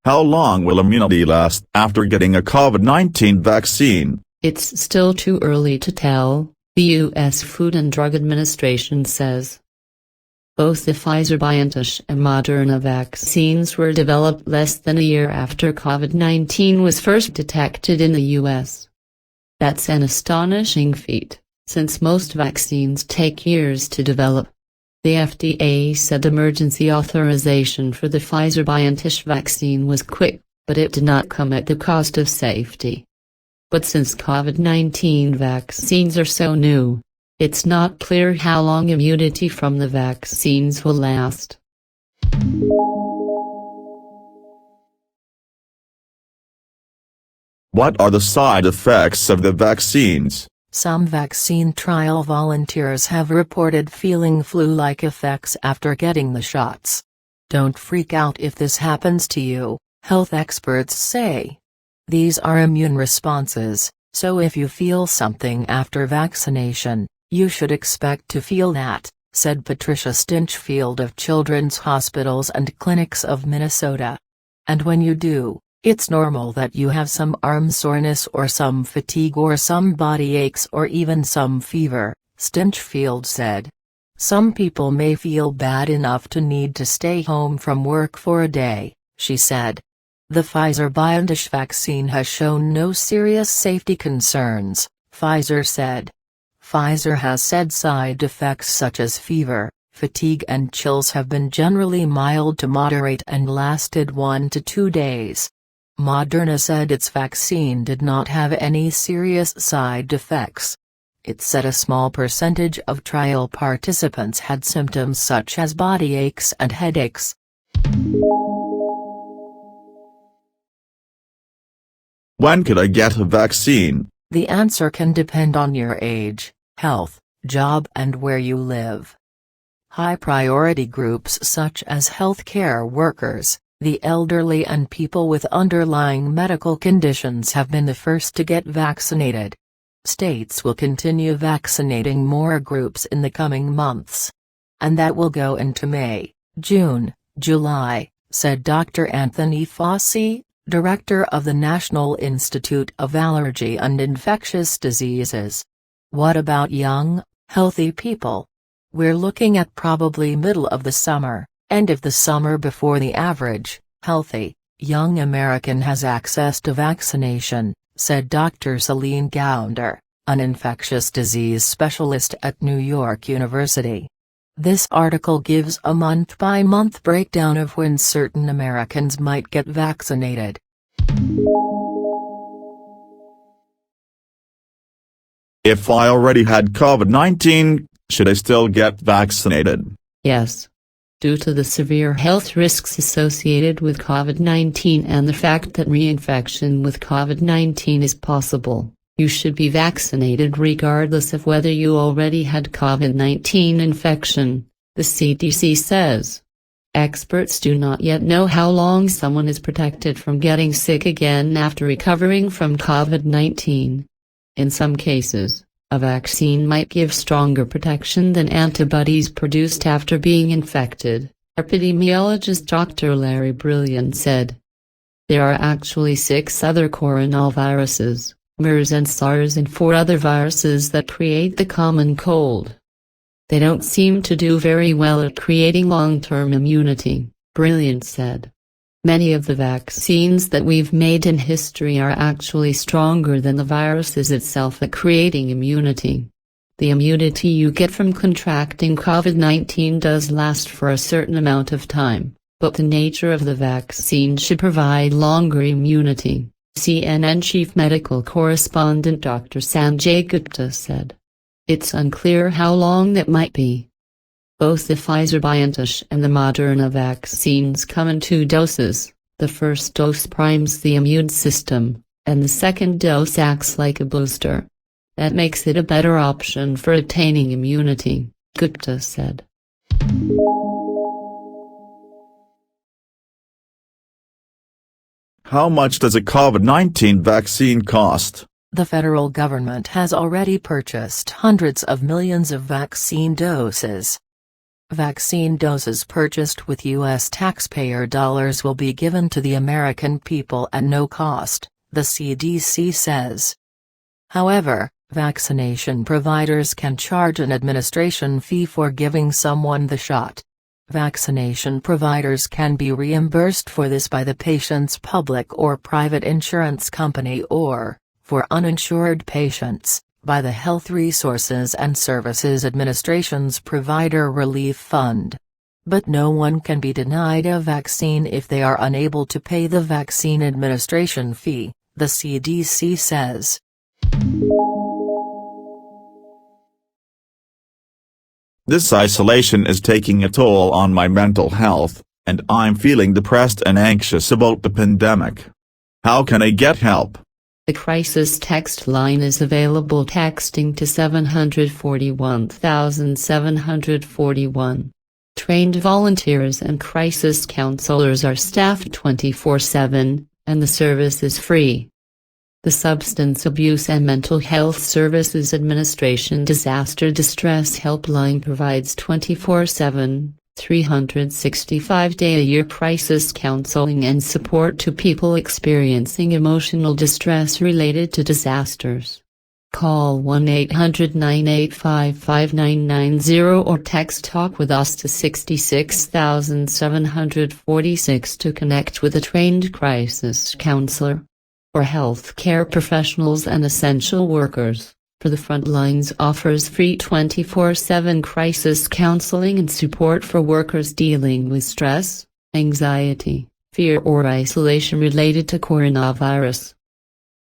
How long will immunity last after getting a COVID-19 vaccine? It's still too early to tell, the U.S. Food and Drug Administration says. Both the Pfizer-BioNTech and Moderna vaccines were developed less than a year after COVID-19 was first detected in the U.S. That's an astonishing feat, since most vaccines take years to develop. The FDA said emergency authorization for the Pfizer-BioNTech vaccine was quick, but it did not come at the cost of safety. But since COVID-19 vaccines are so new, it's not clear how long immunity from the vaccines will last. What are the side effects of the vaccines? Some vaccine trial volunteers have reported feeling flu-like effects after getting the shots. Don't freak out if this happens to you, health experts say. These are immune responses, so if you feel something after vaccination, you should expect to feel that, said Patricia Stinchfield of Children's Hospitals and Clinics of Minnesota. And when you do, it's normal that you have some arm soreness or some fatigue or some body aches or even some fever, Stinchfield said. Some people may feel bad enough to need to stay home from work for a day, she said. The Pfizer-BioNTech vaccine has shown no serious safety concerns, Pfizer said. Pfizer has said side effects such as fever, fatigue and chills have been generally mild to moderate and lasted 1 to 2 days. Moderna said its vaccine did not have any serious side effects. It said a small percentage of trial participants had symptoms such as body aches and headaches. When could I get a vaccine? The answer can depend on your age, health, job and where you live. High-priority groups such as healthcare workers, the elderly and people with underlying medical conditions have been the first to get vaccinated. States will continue vaccinating more groups in the coming months. And that will go into May, June, July, said Dr. Anthony Fauci, director of the National Institute of Allergy and Infectious Diseases. What about young, healthy people? We're looking at probably middle of the summer, end of the summer before the average, healthy, young American has access to vaccination, said Dr. Celine Gounder, an infectious disease specialist at New York University. This article gives a month-by-month breakdown of when certain Americans might get vaccinated. If I already had COVID-19, should I still get vaccinated? Yes. Due to the severe health risks associated with COVID-19 and the fact that reinfection with COVID-19 is possible, you should be vaccinated regardless of whether you already had COVID-19 infection, the CDC says. Experts do not yet know how long someone is protected from getting sick again after recovering from COVID-19. In some cases, a vaccine might give stronger protection than antibodies produced after being infected, epidemiologist Dr. Larry Brilliant said. There are actually 6 other coronaviruses, MERS and SARS, and 4 other viruses that create the common cold. They don't seem to do very well at creating long-term immunity, Brilliant said. Many of the vaccines that we've made in history are actually stronger than the viruses itself at creating immunity. The immunity you get from contracting COVID-19 does last for a certain amount of time, but the nature of the vaccine should provide longer immunity, CNN chief medical correspondent Dr. Sanjay Gupta said. It's unclear how long that might be. Both the Pfizer-BioNTech and the Moderna vaccines come in 2 doses. The first dose primes the immune system, and the second dose acts like a booster. That makes it a better option for attaining immunity, Gupta said. How much does a COVID-19 vaccine cost? The federal government has already purchased hundreds of millions of vaccine doses. Vaccine doses purchased with U.S. taxpayer dollars will be given to the American people at no cost, the CDC says. However, vaccination providers can charge an administration fee for giving someone the shot. Vaccination providers can be reimbursed for this by the patient's public or private insurance company or, for uninsured patients, by the Health Resources and Services Administration's Provider Relief Fund. But no one can be denied a vaccine if they are unable to pay the vaccine administration fee, the CDC says. This isolation is taking a toll on my mental health, and I'm feeling depressed and anxious about the pandemic. How can I get help? The crisis text line is available texting to 741,741. Trained volunteers and crisis counselors are staffed 24/7, and the service is free. The Substance Abuse and Mental Health Services Administration Disaster Distress Helpline provides 24/7, 365-day-a-year crisis counseling and support to people experiencing emotional distress related to disasters. Call 1-800-985-5990 or text Talk With Us to 66746 to connect with a trained crisis counselor. For healthcare professionals and essential workers, For the Front Lines offers free 24/7 crisis counseling and support for workers dealing with stress, anxiety, fear or isolation related to coronavirus.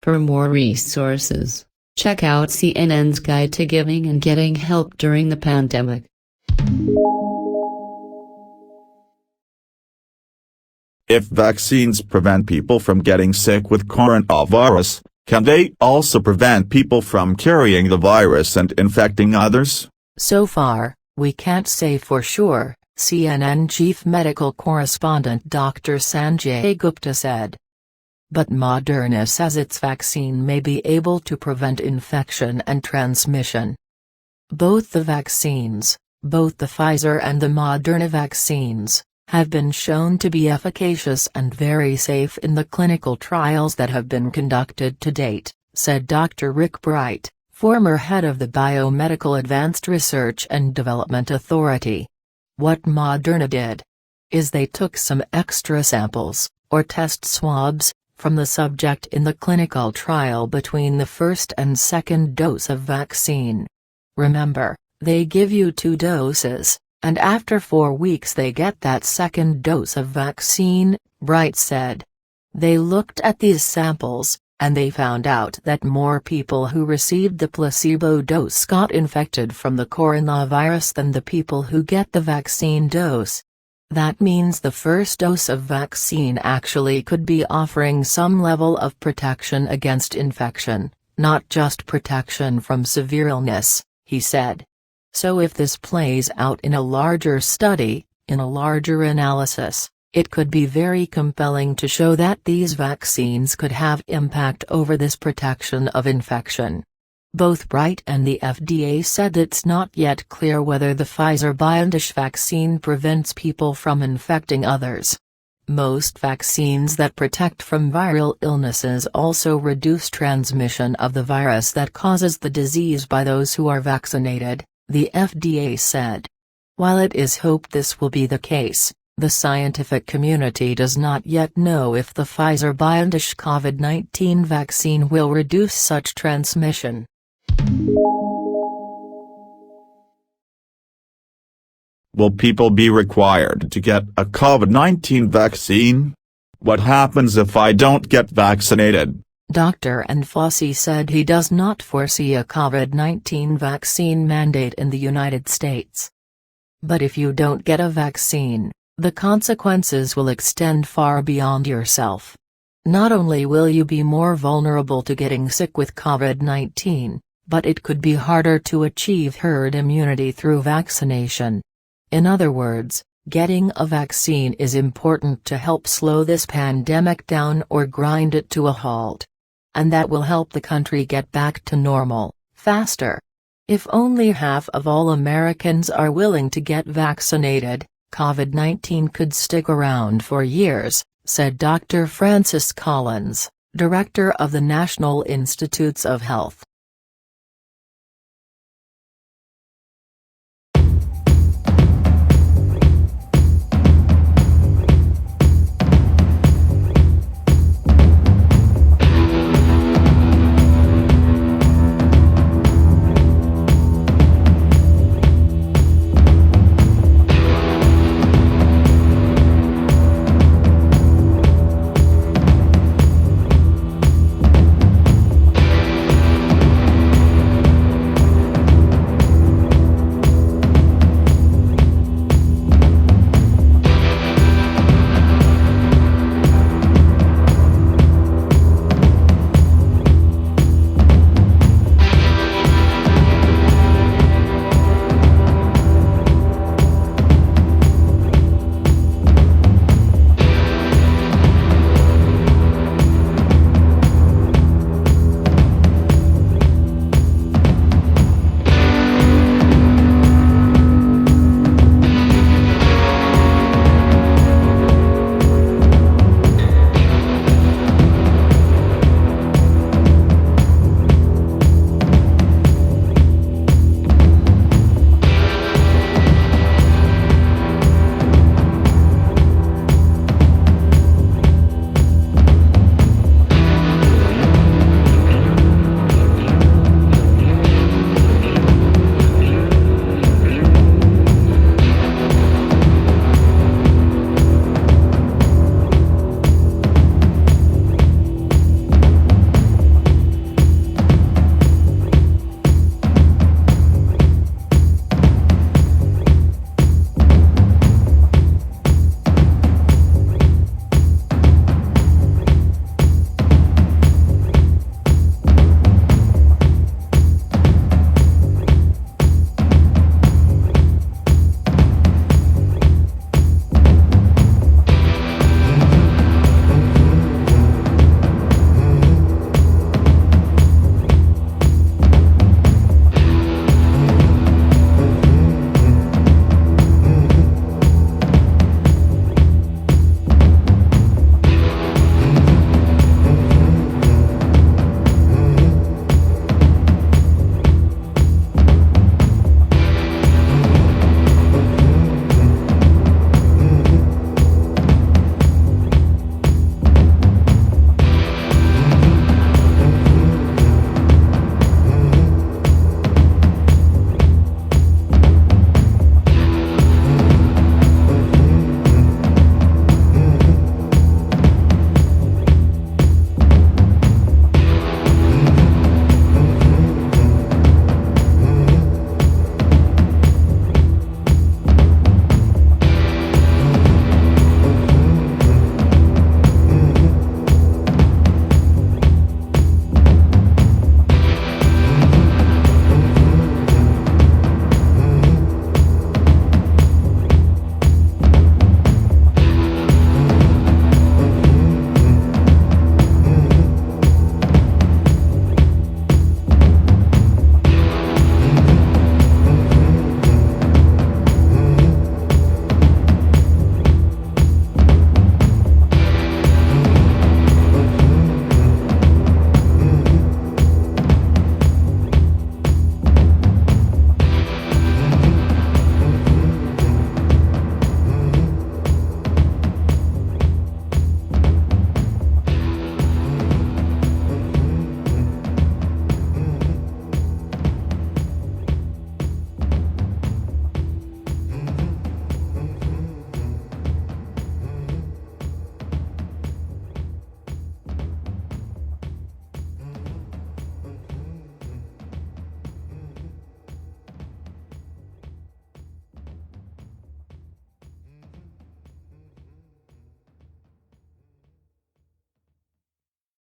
For more resources, check out CNN's Guide to Giving and Getting Help During the Pandemic. If vaccines prevent people from getting sick with coronavirus, can they also prevent people from carrying the virus and infecting others? So far, we can't say for sure, CNN chief medical correspondent Dr. Sanjay Gupta said. But Moderna says its vaccine may be able to prevent infection and transmission. Both the vaccines, both the Pfizer and the Moderna vaccines, have been shown to be efficacious and very safe in the clinical trials that have been conducted to date, said Dr. Rick Bright, former head of the Biomedical Advanced Research and Development Authority. What Moderna did is they took some extra samples, or test swabs, from the subject in the clinical trial between the first and second dose of vaccine. Remember, they give you 2 doses. And after 4 weeks they get that second dose of vaccine, Bright said. They looked at these samples, and they found out that more people who received the placebo dose got infected from the coronavirus than the people who get the vaccine dose. That means the first dose of vaccine actually could be offering some level of protection against infection, not just protection from severe illness, he said. So if this plays out in a larger study, in a larger analysis, it could be very compelling to show that these vaccines could have impact over this protection of infection. Both Bright and the FDA said it's not yet clear whether the Pfizer-BioNTech vaccine prevents people from infecting others. Most vaccines that protect from viral illnesses also reduce transmission of the virus that causes the disease by those who are vaccinated, the FDA said. While it is hoped this will be the case, the scientific community does not yet know if the Pfizer-BioNTech COVID-19 vaccine will reduce such transmission. Will people be required to get a COVID-19 vaccine? What happens if I don't get vaccinated? Dr. Fauci said he does not foresee a COVID-19 vaccine mandate in the United States. But if you don't get a vaccine, the consequences will extend far beyond yourself. Not only will you be more vulnerable to getting sick with COVID-19, but it could be harder to achieve herd immunity through vaccination. In other words, getting a vaccine is important to help slow this pandemic down or grind it to a halt. And that will help the country get back to normal, faster. If only half of all Americans are willing to get vaccinated, COVID-19 could stick around for years, said Dr. Francis Collins, director of the National Institutes of Health.